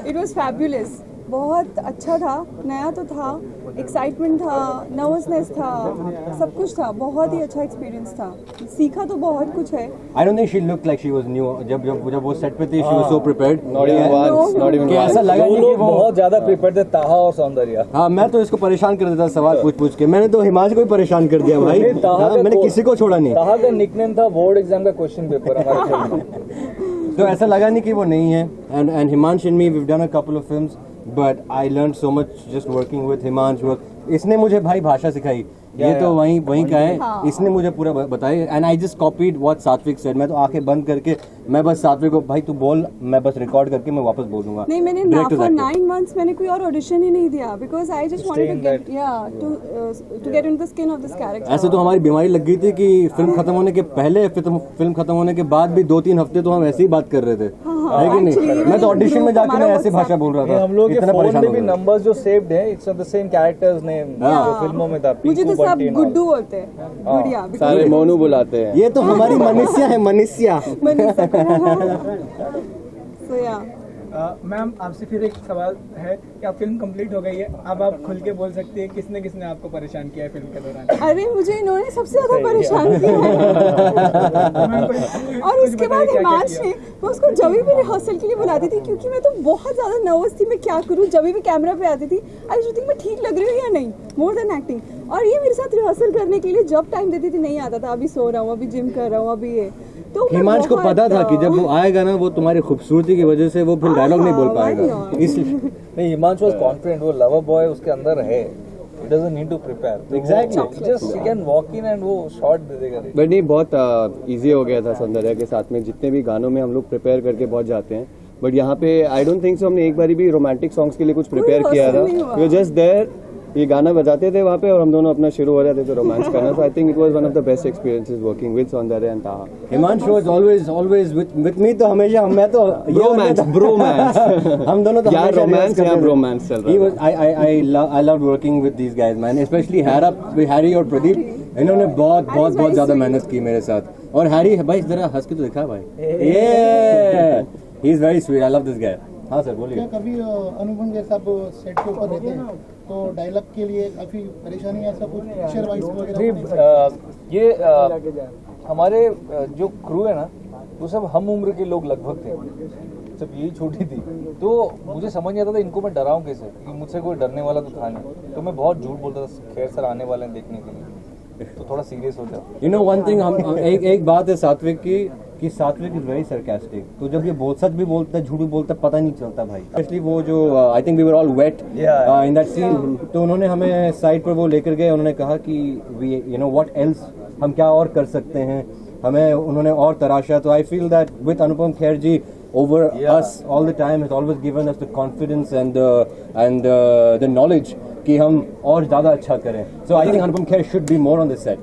It was fabulous, बहुत अच्छा था, नया तो था, एक्साइटमेंट था, नर्वसनेस था, सब कुछ था, बहुत ही अच्छा एक्सपीरियंस था, सीखा तो बहुत कुछ है। I don't think she looked like she was new. जब वो सेट पे थी, she was so prepared. Not even once, not even once. ऐसा लगा नहीं कि वो बहुत ज्यादा प्रिपेयर्ड थे, ताहा और सौंदर्या। हाँ, मैं तो इसको परेशान कर देता सवाल पूछ के। मैंने तो हिमांशु को ही परेशान कर दिया भाई। मैंने किसी को छोड़ा नहीं। ताहा का निकनेम था बोर्ड एग्जाम का क्वेश्चन पेपर हमारे फिल्म में। तो ऐसा लगा नहीं कि वो नहीं है। And Himanshu and me, we've done a couple of films, but I learned so much just working with Himanshu. इसने मुझे भाई भाषा सिखाई, ये तो वहीं का है, इसने मुझे पूरा बताया, and I just copied what सात्विक सेड। मैं तो आंखें बंद करके मैं बस सात्विक को, भाई तू बोल, मैं बस रिकॉर्ड करके मैं वापस बोल दूंगा। नहीं, मैंने for 9 months मैंने कोई और ऑडिशन ही नहीं दिया, because I just wanted to get to get into the skin of this character। ऐसे तो हमारी बीमारी लग गई थी कि फिल्म खत्म होने के पहले, फिल्म खत्म होने के बाद भी 2-3 हफ्ते तो हम ऐसे ही बात कर रहे थे, है कि नहीं? मैं तो ऑडिशन में जाके मैं ऐसी भाषा बोल रहा था। हम लोग के फोन में भी नंबर्स जो सेव्ड हैं, it's of the same characters name जो फिल्मों में था। मुझे तो सब गुड्डू बोलते हैं, गुड़िया, सारे मोनू बुलाते हैं। ये तो हमारी मनीषा है, मनीषा। So yeah. मैम आपसे फिर एक सवाल है कि आप फिल्म कंप्लीट हो गई है, अब आप खुल के बोल सकती है किसने किसने आपको परेशान किया है फिल्म के दौरान? अरे मुझे इन्होंने सबसे ज्यादा परेशान किया और उसके बाद हिमांशु ने, मैं उसको जब भी रिहर्सल के लिए बुलाती थी, क्योंकि मैं तो बहुत ज्यादा नर्वस थी, मैं क्या करूँ, जब भी कैमरा पे आती थी आई यूज्ड टू थिंक मैं ठीक लग रही हूँ या नहीं, मोर देन एक्टिंग। और ये मेरे साथ रिहर्सल करने के लिए जब टाइम देती थी नहीं आता था, अभी सो रहा हूँ, अभी जिम कर रहा हूँ, अभी ये। तो हिमांशु को पता था कि जब वो आएगा ना, वो तुम्हारी खूबसूरती की वजह से वो फिर डायलॉग नहीं बोल पाएगा, इसलिए नहीं। हिमांशु वाज कॉन्फिडेंट, वो लवर बॉय उसके अंदर है, he doesn't need to prepare. Exactly. Just he can walk in and वो शॉट दे देगा। बट नहीं, बहुत इजी हो गया था सौंदर्या के साथ में, जितने भी गानों में हम लोग प्रिपेयर करके बहुत जाते हैं, बट यहाँ पे आई डोंट थिंक सो हमने एक बारी भी रोमांटिक सॉन्ग्स के लिए कुछ प्रिपेयर किया था। वी वर जस्ट देयर, ये गाना बजाते थे वहाँ पे और हम दोनों अपना शुरू हो जाते थे रोमांस करना। So I think it was one of the best experiences working with Soundarya and Taha. Himanshu was always with me, तो हमेशा मैं तो ब्रोमांस हम दोनों तो यार रोमांस या ब्रोमांस चल रहा है। I love working with these guys man, specially Harry और प्रदीप। इन्होंने बहुत ज्यादा मेहनत की मेरे साथ। और हैरी भाई जरा हंस के तो दिखा भाई, ये he is very sweet, I love this guy. हाँ सर बोलिए। क्या कभी अनुपम जैसा आप सेट के ऊपर रहते हैं तो डायलॉग के लिए काफी परेशानी ऐसा कुछ पिक्चर वाइज वगैरह? ये हमारे जो क्रू है ना, वो सब हम उम्र के लोग लगभग थे, जब यही छोटी थी, तो मुझे समझ नहीं आता था इनको मैं डराऊं कैसे, क्योंकि मुझसे कोई डरने वाला तो था नहीं, तो मैं बहुत झूठ बोलता था खैर सर आने वाले हैं देखने के लिए, तो थोड़ा सीरियस हो जाओ। यू नो वन थिंग, हम एक बात है सात्विक की कि सात्विक इज वेरी सरकास्टिक, तो जब ये सच भी बोलता है झूठ भी बोलता है पता नहीं चलता भाई। स्पेशली वो जो I think we were all wet in that scene, तो उन्होंने हमें साइड पर वो लेकर गए, उन्होंने कहा कि we you know what else, हम क्या और कर सकते हैं, हमें उन्होंने और तराशा। तो I feel that with Anupam Kher ji over us all the time has always given us the confidence and the knowledge कि हम और ज़्यादा अच्छा करें। So I think Anupam Kher should be more on this set.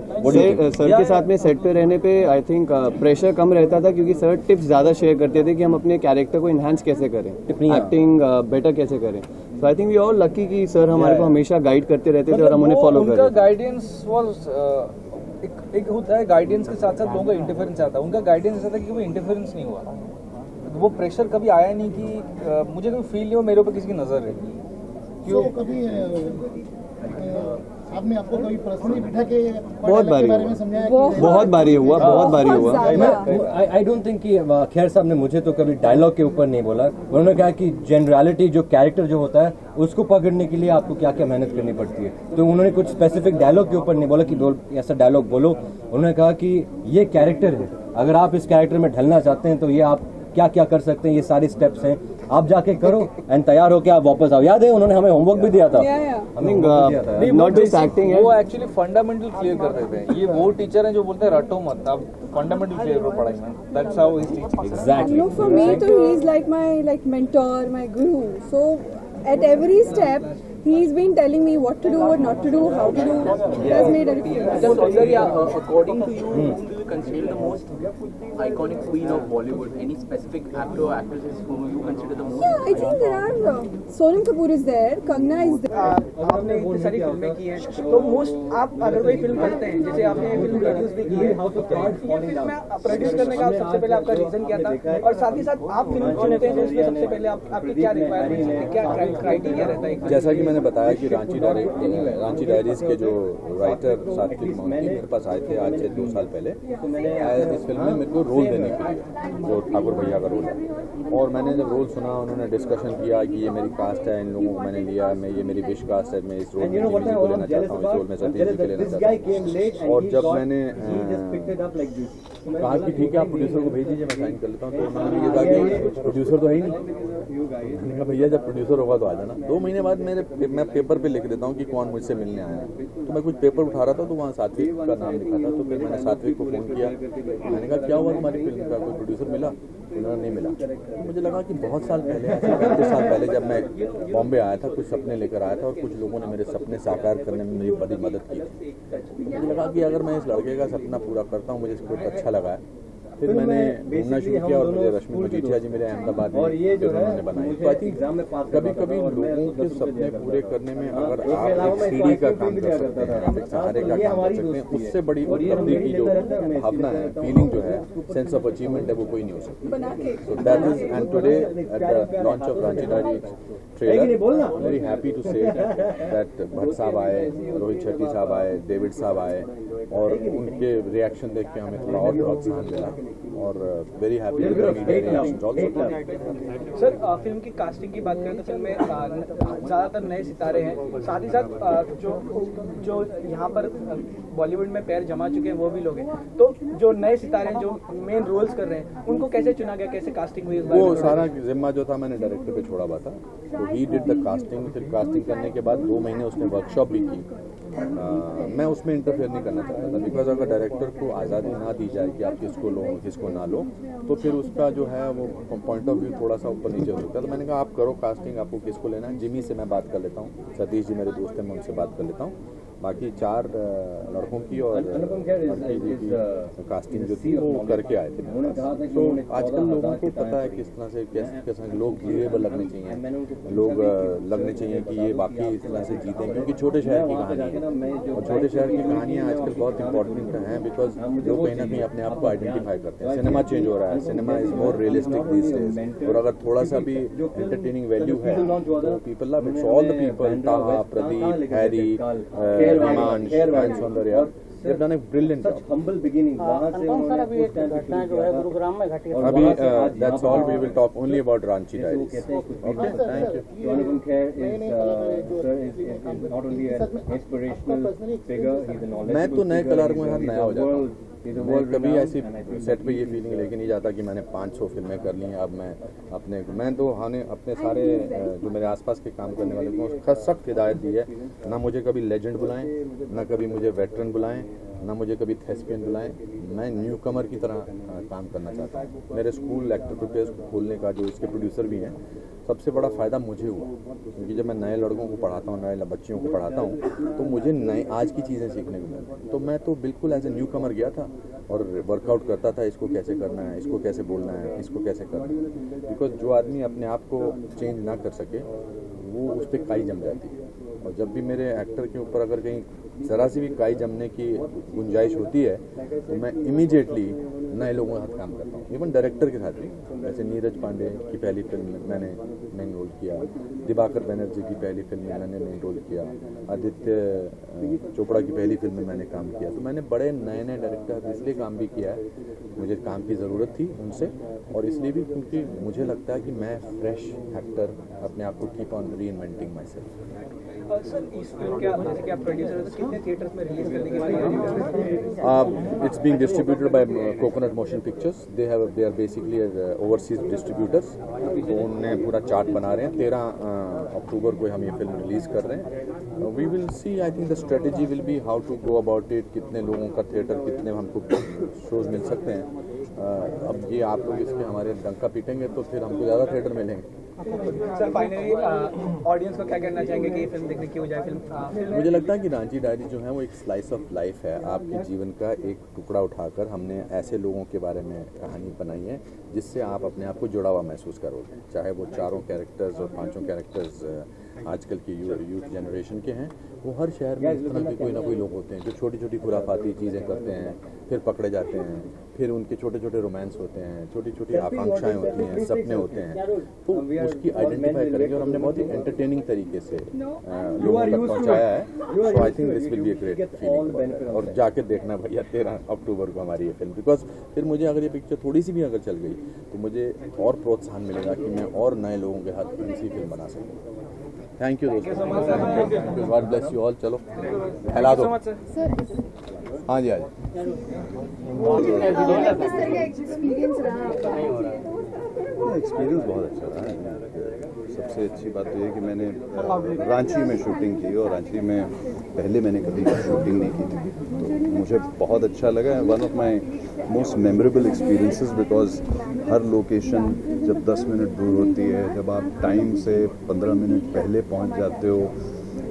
Sir के साथ में सेट पे रहने पे आई थिंक प्रेशर कम रहता था, क्योंकि सर टिप्स ज़्यादा शेयर करते थे कि हम अपने कैरेक्टर को इन्हांस कैसे करें, एक्टिंग बेटर कैसे करें। So I think we all lucky कि सर हमारे को हमेशा गाइड करते रहते थे और हम उन्हें फॉलो करते थे। उनका गाइडेंस वाज एक होता है, गाइडेंस के साथ साथ लोगों का इंटरफेरेंस आता है। उनका गाइडेंस ऐसा था कि कोई इंटरफेरेंस नहीं हुआ, वो प्रेशर कभी आया नहीं कि मुझे कभी फील नहीं हुआ मेरे ऊपर किसी की नजर है। क्यों कभी आपने आपको कभी पर्सनली बिठा के बहुत बारी हुआ, बहुत बारी हुआ। आई डोंट थिंक कि खेर साहब ने मुझे तो कभी डायलॉग के ऊपर नहीं बोला। उन्होंने कहा कि जनरलिटी जो कैरेक्टर जो होता है उसको पकड़ने के लिए आपको क्या क्या मेहनत करनी पड़ती है, तो उन्होंने कुछ स्पेसिफिक डायलॉग के ऊपर नहीं बोला कि ऐसा डायलॉग बोलो। उन्होंने कहा कि ये कैरेक्टर है, अगर आप इस कैरेक्टर में ढलना चाहते हैं तो ये आप क्या क्या कर सकते हैं, ये सारे स्टेप्स हैं, आप जाके करो एंड तैयार होके आप वापस आओ। याद है उन्होंने हमें होमवर्क भी दिया था। नॉट जस्ट एक्टिंग, वो एक्चुअली फंडामेंटल क्लियर कर देते हैं। ये वो टीचर हैं जो बोलते हैं रटो मत, आप फंडामेंटल क्लियर करो पढ़ाई में। That's how he teaches. Exactly. No, for me too, he is like my mentor, my guru. So at every step he's been telling me what to do, what not to do, how to do. He has made a difference. According to you, you consider the most iconic queen of Bollywood? Any specific actor or actresses who you consider the most? Yeah, I think there are. Sonam Kapoor is there, Kangna is there. आपने इतनी सारी फिल्में की हैं, तो मोस्ट आप अगर कोई फिल्म करते हैं, जैसे आपने ये फिल्म प्रोड्यूस भी की है, तो ये फिल्म प्रोड्यूस करने का सबसे पहले आपका रीजन क्या था, और साथ ही साथ आप फिल्म चुनते हैं तो उसमें सबसे पहले आपके क्या रिक्वायरमेंट्स हैं, क्या क्राइटेरिया रहता है? जैसा कि मैंने बताया कि रांची डायरीज के जो राइटर सात्विक मोहंती मेरे पास आए थे आज से 2 साल पहले इस फिल्म में मेरे को रोल देने के लिए, जो ठाकुर भैया का रोल है। और मैंने जब रोल सुना, उन्होंने डिस्कशन किया कि ये मेरी कास्ट है, इन लोगों को मैंने लिया, मैं ये मेरी विश कास्ट है, मैं इस रोल में जिमी जी को लेना चाहता हूँ, इस रोल में सतीश जी को लेना चाहता हूँ। और जब मैंने कहा कि ठीक है आप प्रोड्यूसर को भेज दीजिए, मैं साइन कर लेता हूँ, तो उन्होंने ये कहा कि प्रोड्यूसर तो है ही नहीं। मैंने कहा भैया जब प्रोड्यूसर होगा तो आ जाना। 2 महीने बाद मैं पेपर पे लिख देता हूँ कि कौन मुझसे मिलने आया है। तो मैं कुछ पेपर उठा रहा था तो वहाँ सात्विक का नाम लिखा था, तो फिर मैंने सात्विक को फ़ोन किया, मैंने कहा क्या हुआ तुम्हारी फिल्म का, कोई प्रोड्यूसर मिला? उन्होंने नहीं मिला। तो मुझे लगा कि बहुत साल पहले, 35 साल पहले जब मैं बॉम्बे आया था, कुछ सपने लेकर आया था और कुछ लोगों ने मेरे सपने साकार करने में मेरी बड़ी मदद की थी। मुझे लगा कि अगर मैं इस लड़के का सपना पूरा करता हूँ, मुझे स्क्रिप्ट अच्छा लगा है, फिर मैंने घूमना शुरू किया और मुझे रश्मि मजीठिया जी मेरे अहमदाबाद में फिर उन्होंने बनाई। तो आई थिंक कभी कभी लोगों के सपने पूरे करने में अगर आप एक सीढ़ी का काम कर सकते हैं, आप एक सहारे का काम कर सकते हैं, उससे बड़ी उपलब्धि की जो भावना है, फीलिंग जो है, सेंस ऑफ अचीवमेंट है, वो कोई नहीं हो सकती। So that is and today at the launch of Ranchi diary trailer, very happy to say that Bhatt साहब आए, रोहित शेट्टी साहब आए, डेविड साहब आए, और उनके रिएक्शन देख के हमें थोड़ा और प्रोत्साहन मिला और वेरी हैप्पी। सर फिल्म की कास्टिंग की बात करें तो फिल्म में ज़्यादातर नए सितारे हैं, साथ ही साथ जो यहाँ पर बॉलीवुड में पैर जमा चुके हैं वो भी लोग हैं, तो जो नए सितारे हैं जो मेन रोल्स कर रहे हैं उनको कैसे चुना गया, कैसे कास्टिंग हुई? वो सारा जिम्मा जो था मैंने डायरेक्टर पे छोड़ा हुआ था, तो ही डिड द कास्टिंग। फिर कास्टिंग करने के बाद 2 महीने उसने वर्कशॉप भी की। मैं उसमें इंटरफेयर नहीं करना चाहता था, बिकॉज अगर डायरेक्टर को आज़ादी ना दी जाए कि आप किसको लो किसको ना लो, तो फिर उसका जो है वो पॉइंट ऑफ व्यू थोड़ा सा ऊपर नीचे हो सकता है। तो मैंने कहा आप करो कास्टिंग, आपको किसको लेना है। जिमी से मैं बात कर लेता हूँ, सतीश जी मेरे दोस्त हैं, मैं उनसे बात कर लेता हूँ। बाकी 4 लड़कों की और लड़की जी की कास्टिंग जो थी वो करके आए थे। तो आजकल लोगों को पता है किस तरह से कैसे लोग बिलीवेबल लगने चाहिए, लोग लगने चाहिए कि ये बाकी इस तरह से जीते, क्योंकि छोटे शहर की कहानी है और छोटे शहर की कहानियाँ आजकल बहुत इंपॉर्टेंट हैं, बिकॉज लोग कहीं ना कहीं अपने आप को आइडेंटिफाई करते हैं। सिनेमा चेंज हो रहा है, cinema is more realistic this days, और अगर थोड़ा सा भी एंटरटेनिंग वैल्यू है तो people love it. All the people, Taha, Pradeep, Harry, Himansh and Soundarya, they've done a brilliant job. Humble beginning. अभी that's all. We will talk only about Ranchi Diaries. Okay, thank you. Anupam Kher is not only an inspirational figure, he's a knowledgeable. मैं तो नए कलाकारों के साथ नया हो जाता हूँ। मैं कभी ऐसी सेट पे ये फीलिंग लेके नहीं जाता कि मैंने 500 फिल्में कर ली हैं, अब मैं तो अपने सारे जो मेरे आसपास के काम करने वाले को सख्त हिदायत दी है, ना मुझे कभी लेजेंड बुलाएं, ना कभी मुझे वेटरन बुलाएं, ना मुझे कभी थेस्पियन बुलाएं। मैं न्यू कमर की तरह काम करना चाहता हूँ। मेरे स्कूल एक्टर प्रोटेस्ट खोलने का, जो इसके प्रोड्यूसर भी हैं, सबसे बड़ा फ़ायदा मुझे हुआ, क्योंकि जब मैं नए लड़कों को पढ़ाता हूँ, नए बच्चियों को पढ़ाता हूँ, तो मुझे नए आज की चीज़ें सीखने को मिलती। तो मैं तो बिल्कुल एज ए न्यू कमर गया था और वर्कआउट करता था, इसको कैसे करना है, इसको कैसे बोलना है, इसको कैसे करना है। बिकॉज जो आदमी अपने आप को चेंज ना कर सके वो उस पर काई जम जाती है। और जब भी मेरे एक्टर के ऊपर अगर कहीं ज़रा सी भी काई जमने की गुंजाइश होती है तो मैं इमीडिएटली नए लोगों के साथ काम करता हूँ, इवन डायरेक्टर के साथ भी। जैसे नीरज पांडे की पहली फिल्म में मैंने मेन रोल किया, दिवाकर बनर्जी की पहली फिल्म में मैंने मेन रोल किया, आदित्य चोपड़ा की पहली फिल्म में मैंने काम किया। तो मैंने बड़े नए नए डायरेक्टर इसलिए काम भी किया है, मुझे काम की ज़रूरत थी उनसे, और इसलिए भी क्योंकि मुझे लगता है कि मैं फ्रेश एक्टर अपने आप को कीप ऑन री इन्वेंटिंग माई सेल्फ। सर इस फिल्म के जैसे कि आप प्रोड्यूसर हैं, तो कितने थिएटर्स में रिलीज करने की तैयारी? It's being distributed by Coconut Motion Pictures. They are basically overseas distributors. तो उन्हें पूरा चार्ट बना रहे हैं। 13 अक्टूबर को हम ये फिल्म रिलीज कर रहे हैं। We will see. I think the strategy will be how to go about it. कितने लोगों का थिएटर, कितने हमको शोज मिल सकते हैं, अब ये आप लोग इसके हमारे डंका पीटेंगे तो फिर हमको ज़्यादा थिएटर मिलेंगे। सर फाइनली ऑडियंस को क्या कहना चाहेंगे कि फिल्म देखने क्यों जाए? फिल्म मुझे लगता है कि रांची डायरी जो है वो एक स्लाइस ऑफ लाइफ है, आपके जीवन का एक टुकड़ा उठाकर हमने ऐसे लोगों के बारे में कहानी बनाई है जिससे आप अपने आप को जुड़ा हुआ महसूस करोगे। चाहे वो चारों कैरेक्टर्स और पांचों कैरेक्टर्स आजकल की यूथ जनरेशन के हैं, वो हर शहर में इस तरह के कोई ना कोई लोग होते हैं जो छोटी छोटी खुराफाती चीज़ें करते हैं, फिर पकड़े जाते हैं, फिर उनके छोटे छोटे रोमांस होते हैं, छोटी छोटी आकांक्षाएं होती हैं, सपने होते हैं, तो उसकी आइडेंटिफाई करेंगे और हमने बहुत ही एंटरटेनिंग तरीके से लोगों तक पहुंचाया है। So I think this will be a great feeling. और जाके देखना भैया 13 अक्टूबर को हमारी ये फिल्म, बिकॉज फिर मुझे अगर ये पिक्चर थोड़ी सी भी अगर चल गई तो मुझे और प्रोत्साहन मिलेगा कि मैं और नए लोगों के हाथ ऐसी फिल्म बना सकूँ। थैंक यू दोस्तों, गॉड ब्लेस यू ऑल। चलो फैला दो। हाँ जी, हाँ जी। एक्सपीरियंस बहुत अच्छा रहा है। सबसे अच्छी बात तो ये कि मैंने रांची में शूटिंग की और रांची में पहले मैंने कभी शूटिंग नहीं की थी, तो मुझे बहुत अच्छा लगा। One of my most memorable experiences, because her location जब 10 मिनट दूर होती है, जब आप टाइम से 15 मिनट पहले पहुंच जाते हो,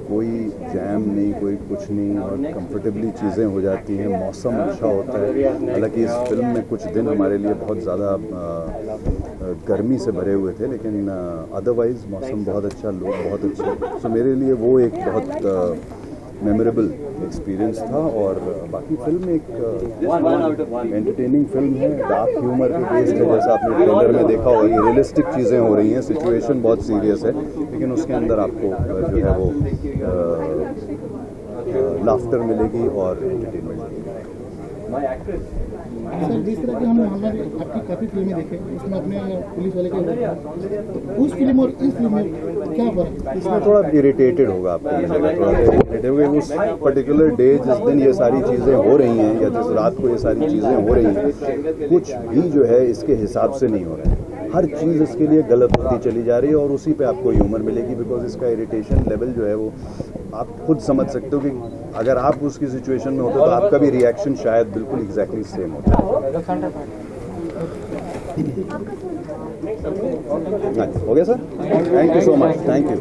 कोई जैम नहीं, कोई कुछ नहीं, और कंफर्टेबली चीज़ें हो जाती हैं, मौसम अच्छा होता है। हालांकि इस फिल्म में कुछ दिन हमारे लिए बहुत ज़्यादा गर्मी से भरे हुए थे, लेकिन अदरवाइज़ मौसम बहुत अच्छा, लोग बहुत अच्छे। सो मेरे लिए वो एक बहुत मेमोरेबल एक्सपीरियंस था। और बाकी फिल्म एक एंटरटेनिंग फिल्म है, डार्क ह्यूमर की बेस्ड है, जैसा आपने ट्रेलर में देखा होगा। ये रियलिस्टिक चीज़ें हो रही हैं, सिचुएशन बहुत सीरियस है, लेकिन उसके अंदर आपको जो है वो लाफ्टर मिलेगी और एंटरटेनमेंट मिलेगी। सर जिस तरह की हमने आपकी काफ़ी फिल्में देखे, उसमें अपने पुलिस वाले के उस फिल्म और इस फिल्म में क्या फर्क है? इसमें थोड़ा इरिटेटेड होगा आपको, थोड़ा इरिटेटेड होगा उस पर्टिकुलर डे जिस दिन ये सारी चीज़ें हो रही हैं, या जिस रात को ये सारी चीज़ें हो रही हैं, कुछ भी जो है इसके हिसाब से नहीं हो रहा है। हर चीज़ इसके लिए गलत होती चली जा रही है और उसी पे आपको ह्यूमर मिलेगी, बिकॉज इसका इरिटेशन लेवल जो है वो आप खुद समझ सकते हो कि अगर आप उसकी सिचुएशन में होते तो आपका भी रिएक्शन शायद बिल्कुल एग्जैक्टली सेम होता है। हो गया sir, thank you so much, thank you.